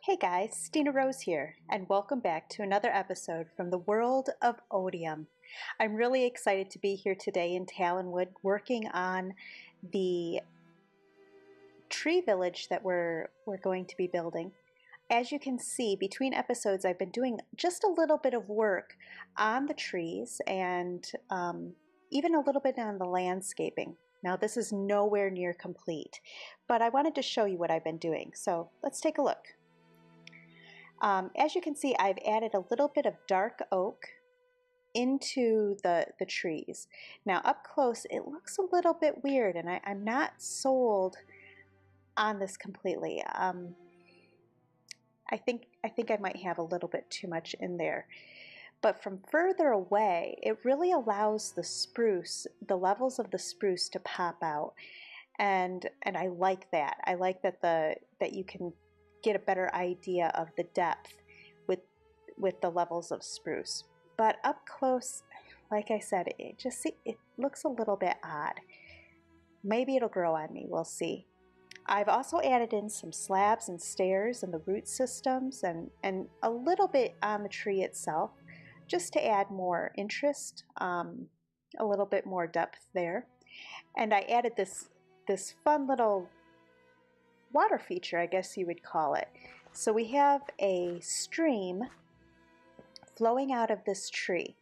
Hey guys, StinaRose here, and welcome back to another episode from the world of Otium. I'm really excited to be here today in Talonwood working on the tree village that we're going to be building. As you can see, between episodes I've been doing just a little bit of work on the trees and even a little bit on the landscaping. Now this is nowhere near complete, but I wanted to show you what I've been doing, so let's take a look. As you can see, I've added a little bit of dark oak into the trees. Now up close it looks a little bit weird, and I'm not sold on this completely. I think I might have a little bit too much in there. But from further away, it really allows the spruce, the levels of the spruce to pop out. And I like that. I like that you can get a better idea of the depth with the levels of spruce. But up close, like I said, it looks a little bit odd. Maybe it'll grow on me, we'll see. I've also added in some slabs and stairs and the root systems and a little bit on the tree itself, just to add more interest, a little bit more depth there. And I added this fun little water feature, I guess you would call it. So we have a stream flowing out of this tree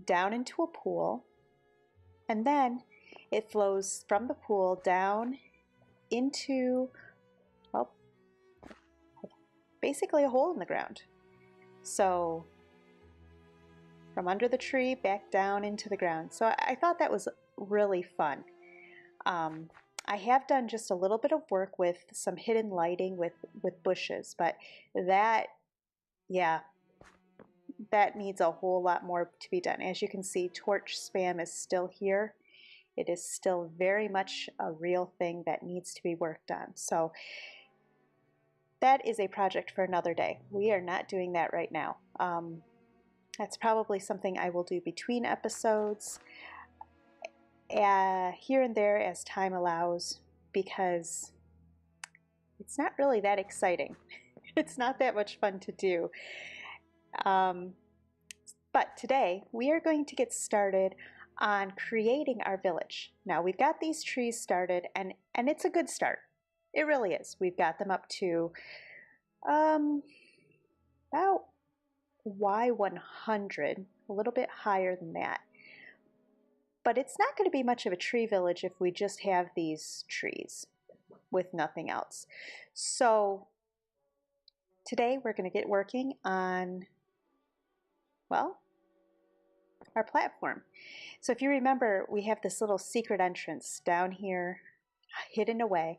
down into a pool, and then it flows from the pool down into, well, basically a hole in the ground. So from under the tree back down into the ground. So I thought that was really fun. I have done just a little bit of work with some hidden lighting with bushes, but that needs a whole lot more to be done. As you can see, torch spam is still here. It is still very much a real thing that needs to be worked on. So that is a project for another day. We are not doing that right now. That's probably something I will do between episodes, here and there as time allows, because it's not really that exciting. It's not that much fun to do. But today we are going to get started on creating our village. Now we've got these trees started, and it's a good start. It really is. We've got them up to about Y100, a little bit higher than that. But it's not going to be much of a tree village if we just have these trees with nothing else. So today we're going to get working on, well, our platform. So if you remember, we have this little secret entrance down here hidden away,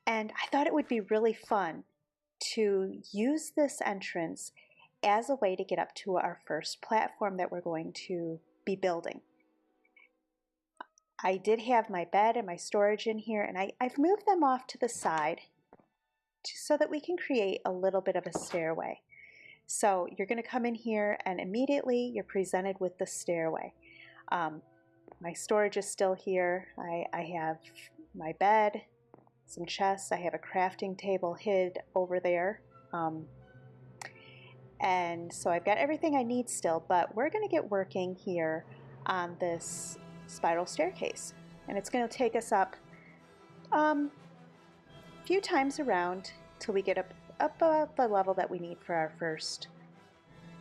and I thought it would be really fun to use this entrance as a way to get up to our first platform that we're going to be building. I did have my bed and my storage in here, and I've moved them off to the side so that we can create a little bit of a stairway. So you're going to come in here and immediately you're presented with the stairway. My storage is still here. I have my bed, some chests, I have a crafting table hid over there. And so I've got everything I need still, but we're going to get working here on this spiral staircase, and it's going to take us up a few times around till we get up about the level that we need for our first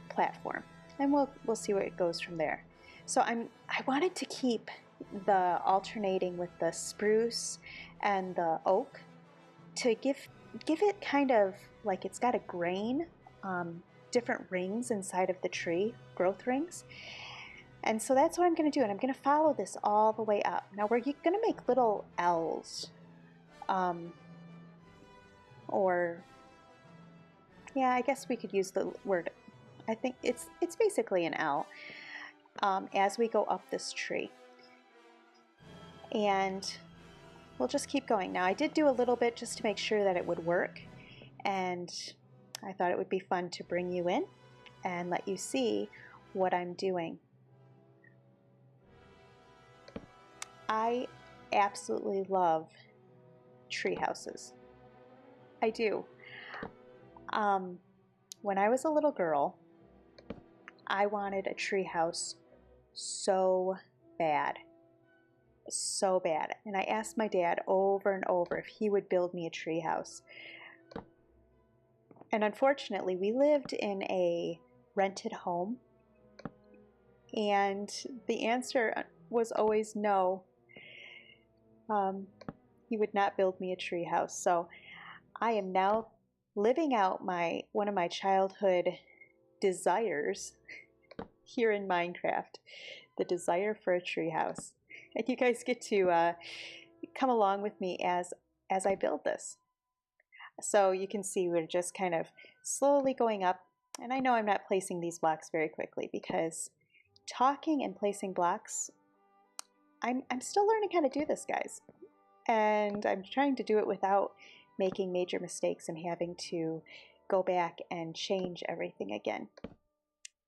platform, and we'll see where it goes from there. So I wanted to keep the alternating with the spruce and the oak to give it kind of like it's got a grain, different rings inside of the tree, growth rings. And so that's what I'm going to do, and I'm going to follow this all the way up. Now we're going to make little L's, or yeah, I guess we could use the word. I think it's basically an L as we go up this tree, and we'll just keep going. Now I did do a little bit just to make sure that it would work, and I thought it would be fun to bring you in and let you see what I'm doing. I absolutely love tree houses. I do. When I was a little girl, I wanted a tree house so bad. So bad. And I asked my dad over and over if he would build me a tree house. And unfortunately, we lived in a rented home, and the answer was always no. He would not build me a tree house. So I am now living out one of my childhood desires here in Minecraft, the desire for a tree house. And you guys get to come along with me as I build this. So you can see we're just kind of slowly going up. And I know I'm not placing these blocks very quickly because talking and placing blocks, I'm still learning how to do this, guys. And I'm trying to do it without making major mistakes and having to go back and change everything again.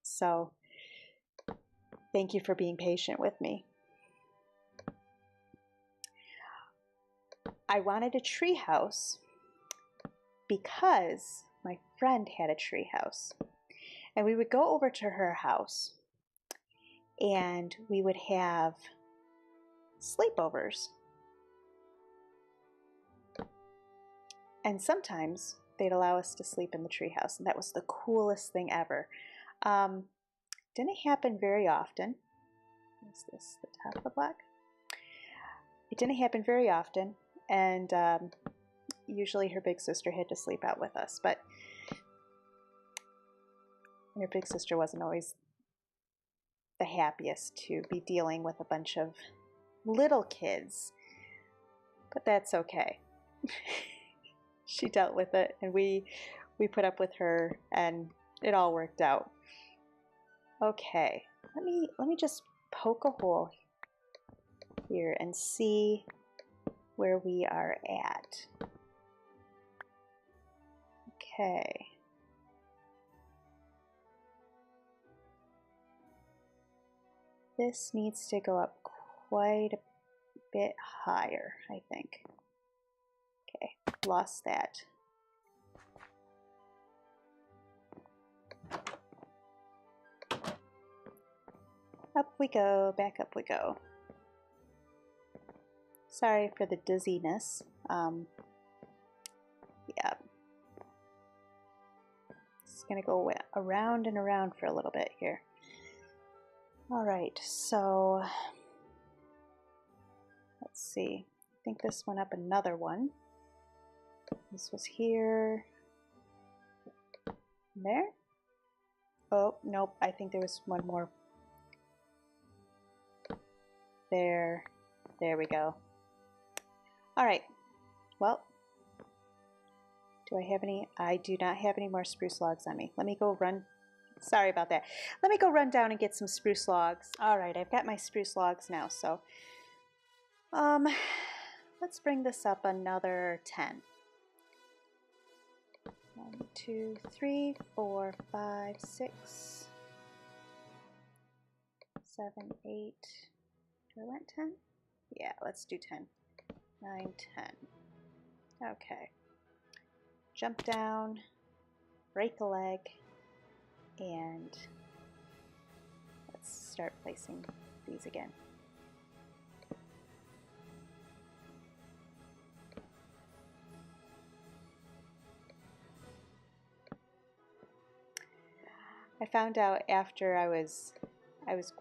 So thank you for being patient with me. I wanted a tree house because my friend had a tree house, and we would go over to her house and we would have sleepovers. And sometimes they'd allow us to sleep in the treehouse, and that was the coolest thing ever. Didn't happen very often. Is this the top of the block? It didn't happen very often, and usually her big sister had to sleep out with us, but her big sister wasn't always the happiest to be dealing with a bunch of little kids, but that's okay. She dealt with it, and we put up with her, and it all worked out. Okay, let me just poke a hole here and see where we are at. Okay. This needs to go up quite a bit higher, I think. Okay, lost that. Up we go, back up we go. Sorry for the dizziness. Yeah. It's gonna go around and around for a little bit here. All right, so let's see. I think this went up another one. This was here. There? Oh, nope, I think there was one more. There we go. All right, well, do I have any? I do not have any more spruce logs on me. Let me go run. Sorry about that. Let me go run down and get some spruce logs. All right, I've got my spruce logs now, so let's bring this up another 10. 1, 2, 3, 4, 5, 6, 7, 8. Do I want 10? Yeah, let's do 10. 9, 10. Okay. Jump down, break a leg, and let's start placing these again. I found out after I was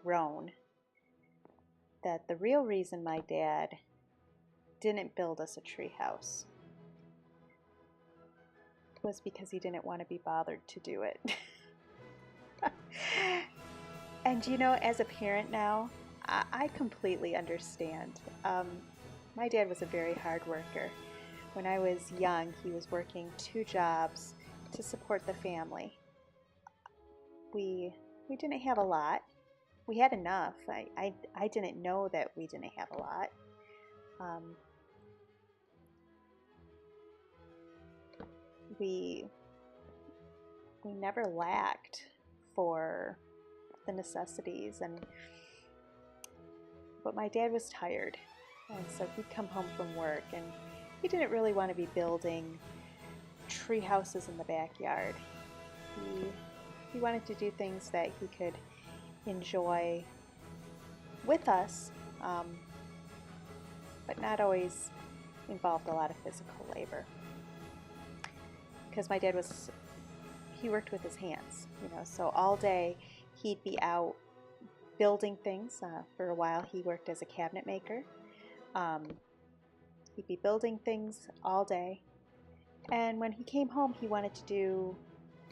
grown that the real reason my dad didn't build us a tree house was because he didn't want to be bothered to do it. And you know, as a parent now, I completely understand. My dad was a very hard worker. When I was young, he was working 2 jobs to support the family. We didn't have a lot. We had enough. I didn't know that we didn't have a lot. We never lacked for the necessities, but my dad was tired, and so he'd come home from work, and he didn't really want to be building tree houses in the backyard. He wanted to do things that he could enjoy with us, but not always involved a lot of physical labor. Because my dad he worked with his hands, so all day he'd be out building things. For a while he worked as a cabinet maker. He'd be building things all day, and when he came home he wanted to do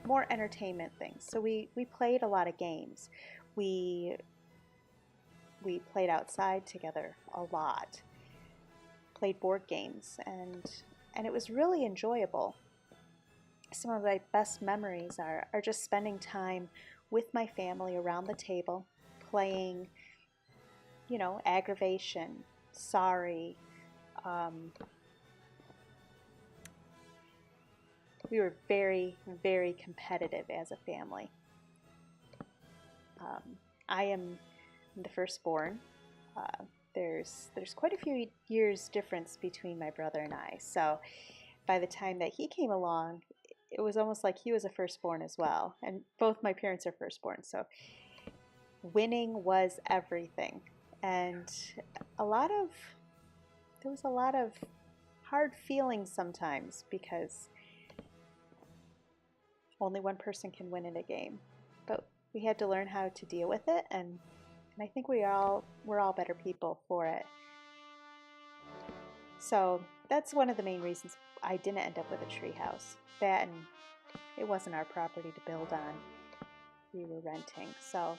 more entertainment things. So we played a lot of games. We played outside together a lot, played board games, and it was really enjoyable. Some of my best memories are just spending time with my family around the table, playing, aggravation, sorry. We were very, very competitive as a family. I am the firstborn. There's quite a few years difference between my brother and I, so by the time that he came along, it was almost like he was a firstborn as well, and both my parents are firstborn, so winning was everything. And there was a lot of hard feelings sometimes because only one person can win in a game, but we had to learn how to deal with it, and I think we're all better people for it. So that's one of the main reasons I didn't end up with a treehouse. That, and it wasn't our property to build on. We were renting. So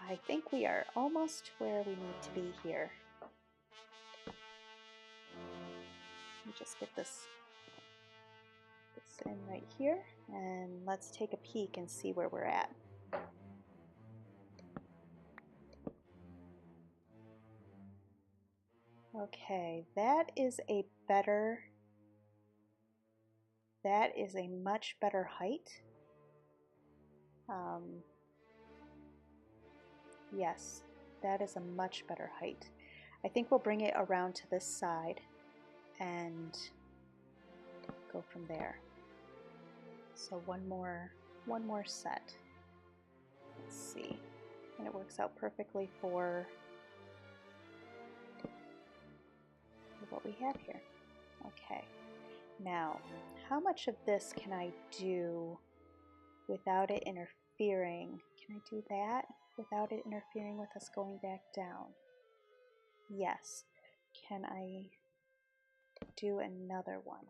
I think we are almost where we need to be here. Let me just get this in right here, and let's take a peek and see where we're at. Okay, that is a much better height. Yes, that is a much better height. I think we'll bring it around to this side and go from there. So one more set. Let's see, and it works out perfectly for what we have here. Okay, now how much of this can I do without it interfering? Can I do that without it interfering with us going back down? Yes. Can I do another one?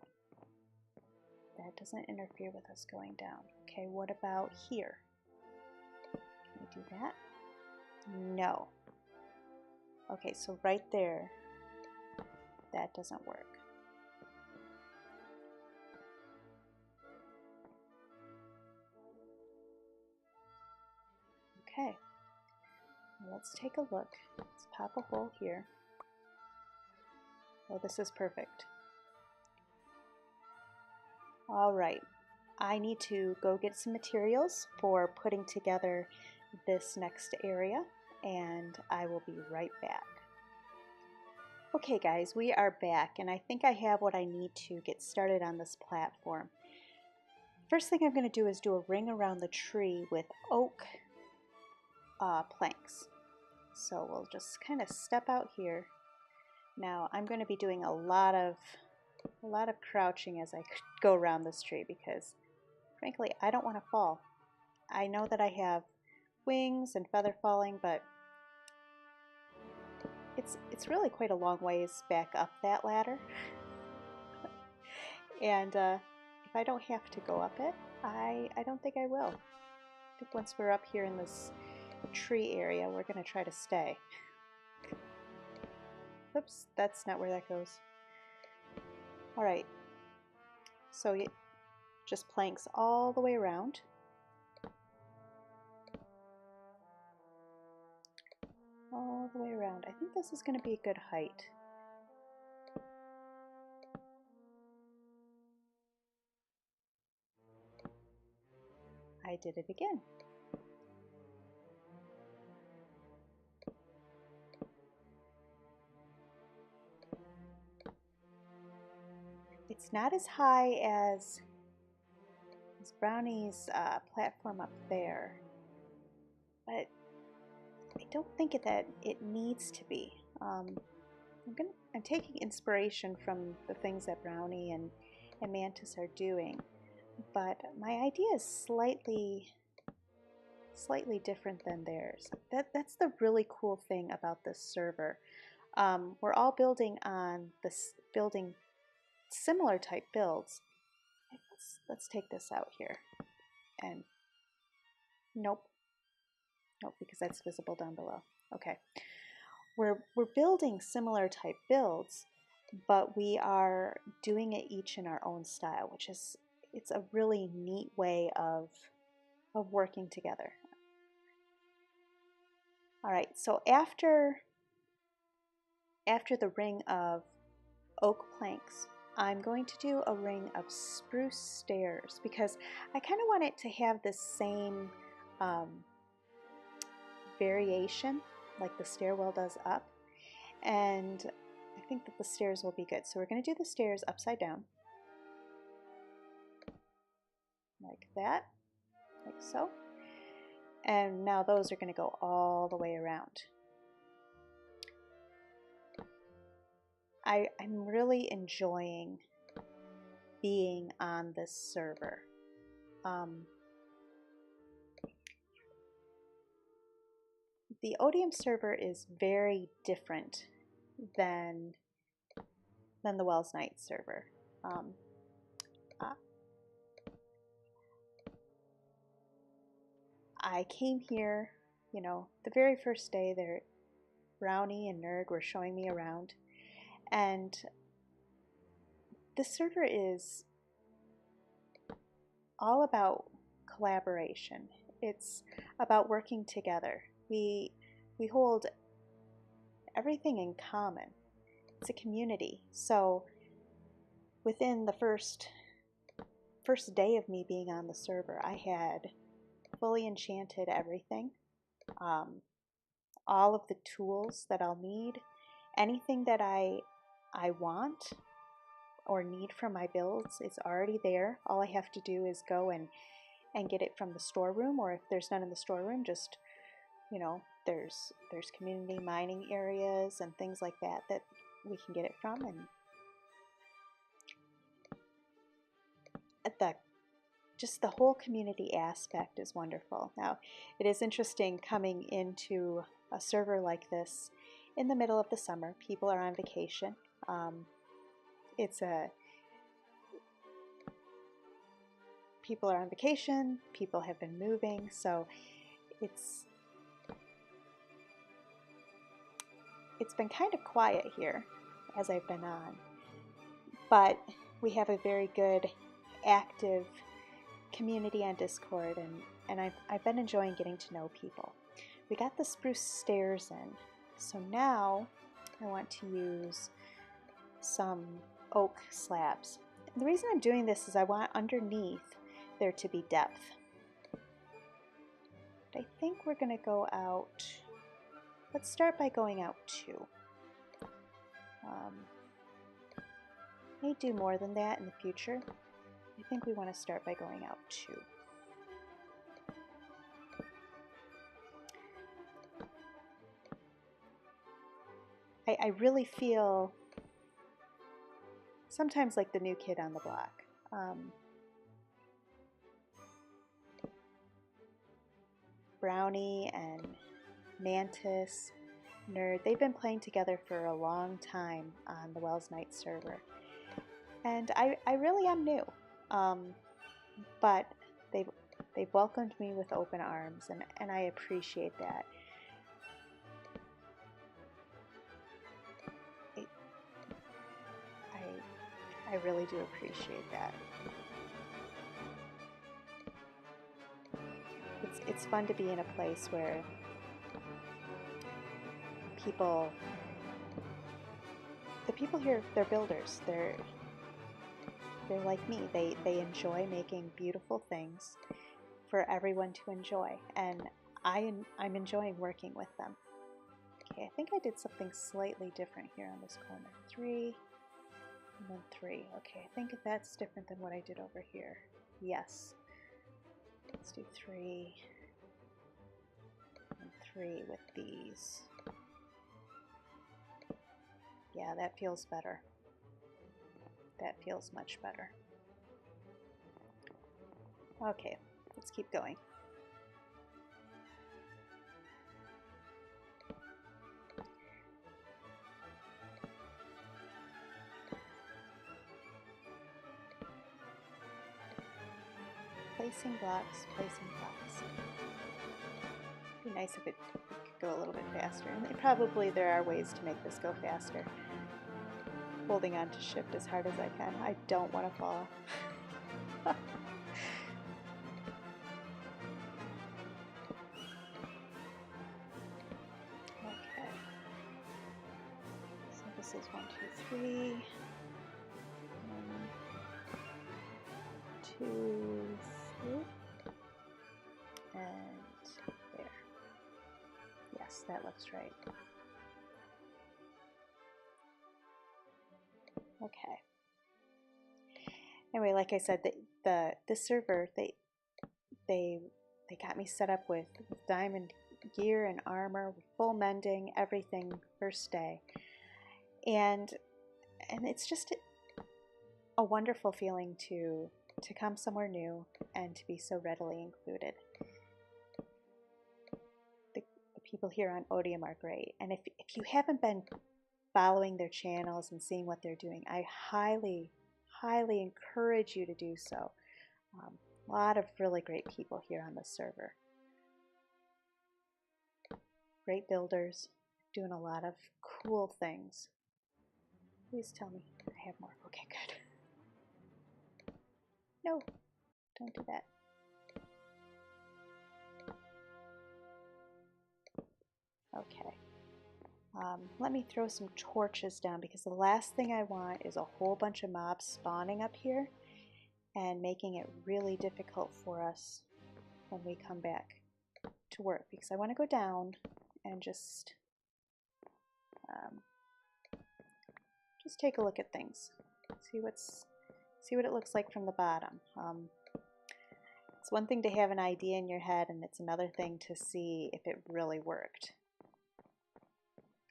That doesn't interfere with us going down. Okay, what about here? Can I do that? No. Okay, so right there, that doesn't work. Okay, let's take a look. Let's pop a hole here. Oh, this is perfect. All right, I need to go get some materials for putting together this next area, and I will be right back. Okay guys, we are back, and I think I have what I need to get started on this platform. First thing I'm going to do is do a ring around the tree with oak planks. So we'll just kind of step out here. Now I'm going to be doing a lot of crouching as I go around this tree because frankly I don't want to fall. I know that I have wings and feather falling, but it's really quite a long ways back up that ladder. And if I don't have to go up it, I don't think I will. I think once we're up here in this tree area, we're going to try to stay. Oops, that's not where that goes. Alright, so just planks all the way around. All the way around. I think this is going to be a good height. I did it again. It's not as high as Brownie's platform up there, but I don't think that it needs to be. I'm taking inspiration from the things that Brownie and Mantis are doing, but my idea is slightly different than theirs. That's the really cool thing about this server. We're all building similar type builds. Let's take this out here, and nope, because that's visible down below. Okay, we're building similar type builds, but we are doing it each in our own style, which is, it's a really neat way of working together. All right, so after the ring of oak planks, I'm going to do a ring of spruce stairs because I kind of want it to have the same variation like the stairwell does up, and I think that the stairs will be good. So we're going to do the stairs upside down, like that, like so. And now those are going to go all the way around. I'm really enjoying being on this server. The Otium server is very different than the Wells Night server. I came here, you know, the very first day there, Brownie and Nerd were showing me around, and this server is all about collaboration. It's about working together. We hold everything in common. It's a community. So within the first day of me being on the server, I had fully enchanted everything. All of the tools that I'll need, anything that I want or need from my builds is already there. All I have to do is go and get it from the storeroom, or if there's none in the storeroom, just, you know, there's community mining areas and things like that that we can get it from, and just the whole community aspect is wonderful. Now, it is interesting coming into a server like this in the middle of the summer. People are on vacation. People are on vacation, people have been moving, so it's been kind of quiet here as I've been on, but we have a very good active community on Discord, and I've been enjoying getting to know people. We got the spruce stairs in, so now I want to use some oak slabs. And the reason I'm doing this is I want underneath there to be depth. But I think we're going to go out, let's start by going out 2. May do more than that in the future. I think we want to start by going out 2. I really feel sometimes like the new kid on the block. Brownie and Mantis, Nerd, they've been playing together for a long time on the Wells Night server. And I really am new. But they've welcomed me with open arms, and I appreciate that. I really do appreciate that. It's fun to be in a place where the people here, they're builders. They're like me. They enjoy making beautiful things for everyone to enjoy, and I'm enjoying working with them. Okay, I think I did something slightly different here on this corner. 3, And then 3. Okay, I think that's different than what I did over here. Yes. Let's do 3 and 3 with these. Yeah, that feels better. That feels much better. Okay, let's keep going. Placing blocks, placing blocks. It'd be nice if it could go a little bit faster. And probably there are ways to make this go faster. Holding on to shift as hard as I can. I don't want to fall. Okay. So this is 1, 2, 3. 1, 2, 3. And there. Yes, that looks right. Okay. Anyway, like I said, the server they got me set up with diamond gear and armor, full mending, everything first day, and it's just a wonderful feeling to come somewhere new and to be so readily included. The people here on Otium are great, and if you haven't been following their channels and seeing what they're doing, I highly encourage you to do so. A lot of really great people here on the server. Great builders, doing a lot of cool things. Please tell me I have more. Okay, good. No, don't do that. Okay. Let me throw some torches down because the last thing I want is a whole bunch of mobs spawning up here and making it really difficult for us when we come back to work, because I want to go down and just take a look at things, see what it looks like from the bottom. It's one thing to have an idea in your head, and it's another thing to see if it really worked.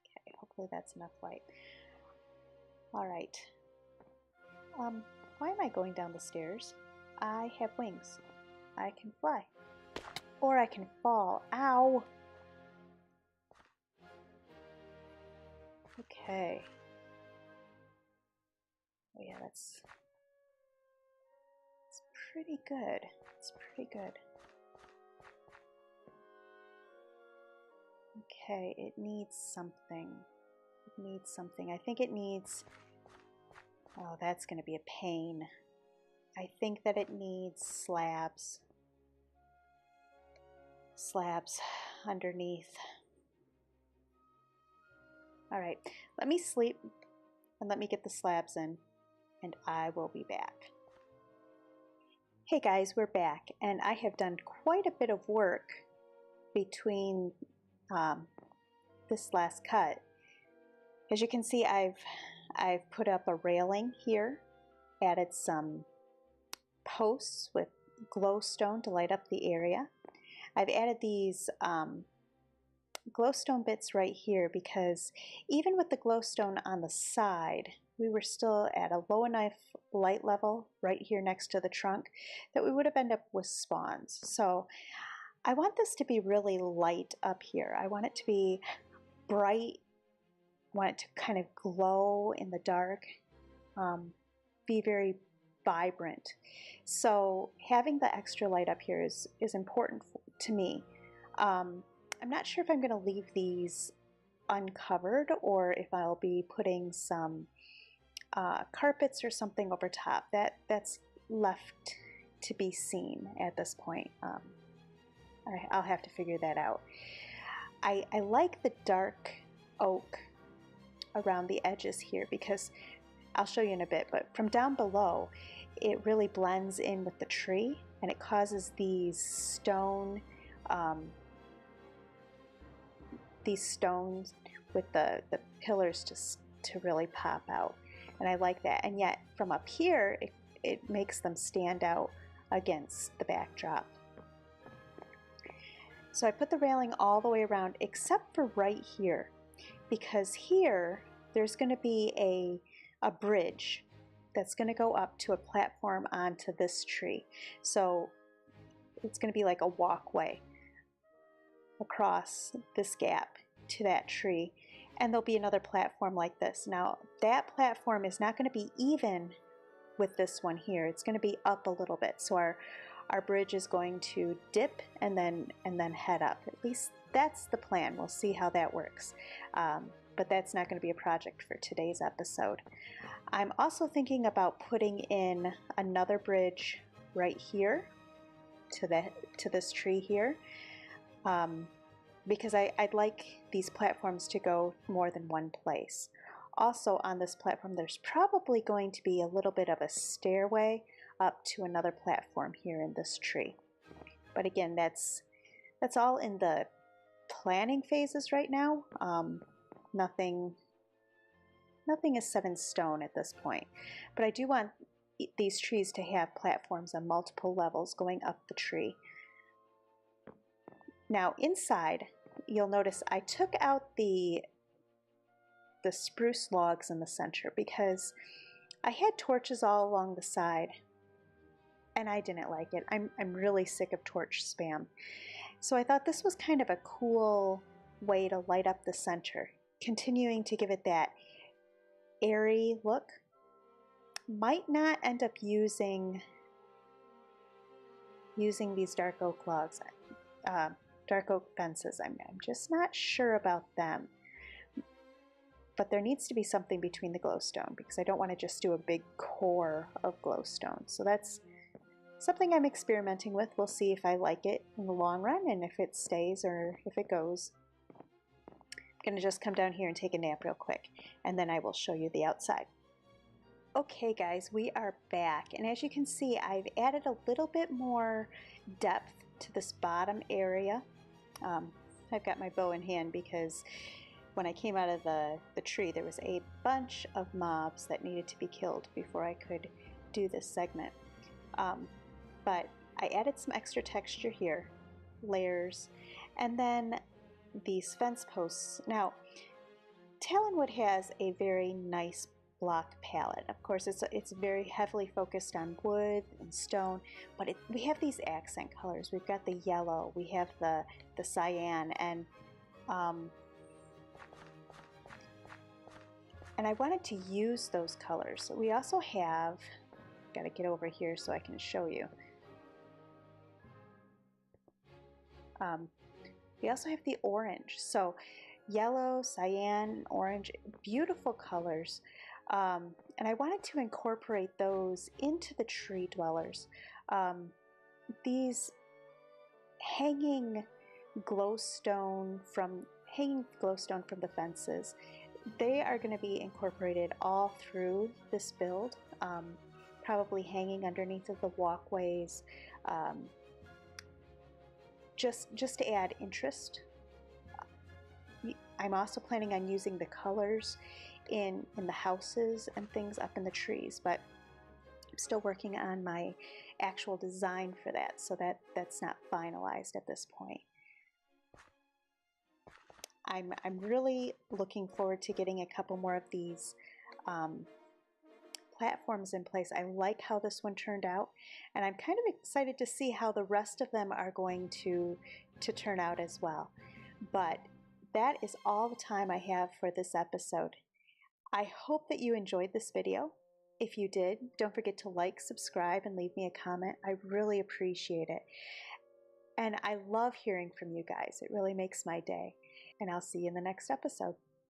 Okay, hopefully that's enough light. All right. Why am I going down the stairs? I have wings. I can fly. Or I can fall. Ow! Okay. Oh yeah, that's pretty good. It's pretty good. Okay, it needs something. It needs something. I think it needs... Oh, that's going to be a pain. I think that it needs slabs. Slabs underneath. All right, let me sleep and let me get the slabs in, and I will be back. Hey guys, we're back, and I have done quite a bit of work between this last cut. As you can see, I've put up a railing here, added some posts with glowstone to light up the area. I've added these glowstone bits right here because even with the glowstone on the side, we were still at a low enough light level right here next to the trunk that we would have ended up with spawns. So I want this to be really light up here. I want it to be bright, I want it to kind of glow in the dark, be very vibrant. So having the extra light up here is important to me. I'm not sure if I'm going to leave these uncovered or if I'll be putting some carpets or something over top. That's left to be seen at this point. I'll have to figure that out. I like the dark oak around the edges here because I'll show you in a bit, but from down below it really blends in with the tree and it causes these stones with the pillars to really pop out. and I like that. And yet from up here, it makes them stand out against the backdrop. So I put the railing all the way around except for right here, because here there's going to be a bridge that's going to go up to a platform onto this tree. So it's going to be like a walkway across this gap to that tree, and there'll be another platform like this. Now that platform is not going to be even with this one here. It's going to be up a little bit, so our bridge is going to dip and then head up. At least that's the plan. We'll see how that works, but that's not going to be a project for today's episode. I'm also thinking about putting in another bridge right here to this tree here, because I'd like these platforms to go more than one place. Also on this platform, there's probably going to be a little bit of a stairway up to another platform here in this tree. But again, that's all in the planning phases right now. Nothing is set in stone at this point. But I do want these trees to have platforms on multiple levels going up the tree. Now inside, you'll notice I took out the spruce logs in the center because I had torches all along the side and I didn't like it. I'm really sick of torch spam. So I thought this was kind of a cool way to light up the center, continuing to give it that airy look. Might not end up using these dark oak logs, dark oak fences. I'm just not sure about them. But there needs to be something between the glowstone because I don't want to just do a big core of glowstone. So that's something I'm experimenting with. We'll see if I like it in the long run and if it stays or if it goes. I'm going to just come down here and take a nap real quick, and then I will show you the outside. Okay guys, we are back, and as you can see, I've added a little bit more depth to this bottom area. I've got my bow in hand because when I came out of the tree, there was a bunch of mobs that needed to be killed before I could do this segment. But I added some extra texture here, layers, and then these fence posts. Now, Talonwood has a very nice block palette. Of course, it's very heavily focused on wood and stone, but we have these accent colors. We've got the yellow, we have the cyan, and I wanted to use those colors. We also have, got to get over here so I can show you. We also have the orange. So yellow, cyan, orange, beautiful colors. And I wanted to incorporate those into the tree dwellers. These hanging glowstone from the fences, they are going to be incorporated all through this build, probably hanging underneath of the walkways, just to add interest. I'm also planning on using the colors in the houses and things up in the trees, but I'm still working on my actual design for that, so that's not finalized at this point. I'm really looking forward to getting a couple more of these platforms in place. I like how this one turned out, and I'm kind of excited to see how the rest of them are going to turn out as well. But that is all the time I have for this episode. I hope that you enjoyed this video. If you did, don't forget to like, subscribe, and leave me a comment. I really appreciate it. And I love hearing from you guys. It really makes my day. And I'll see you in the next episode.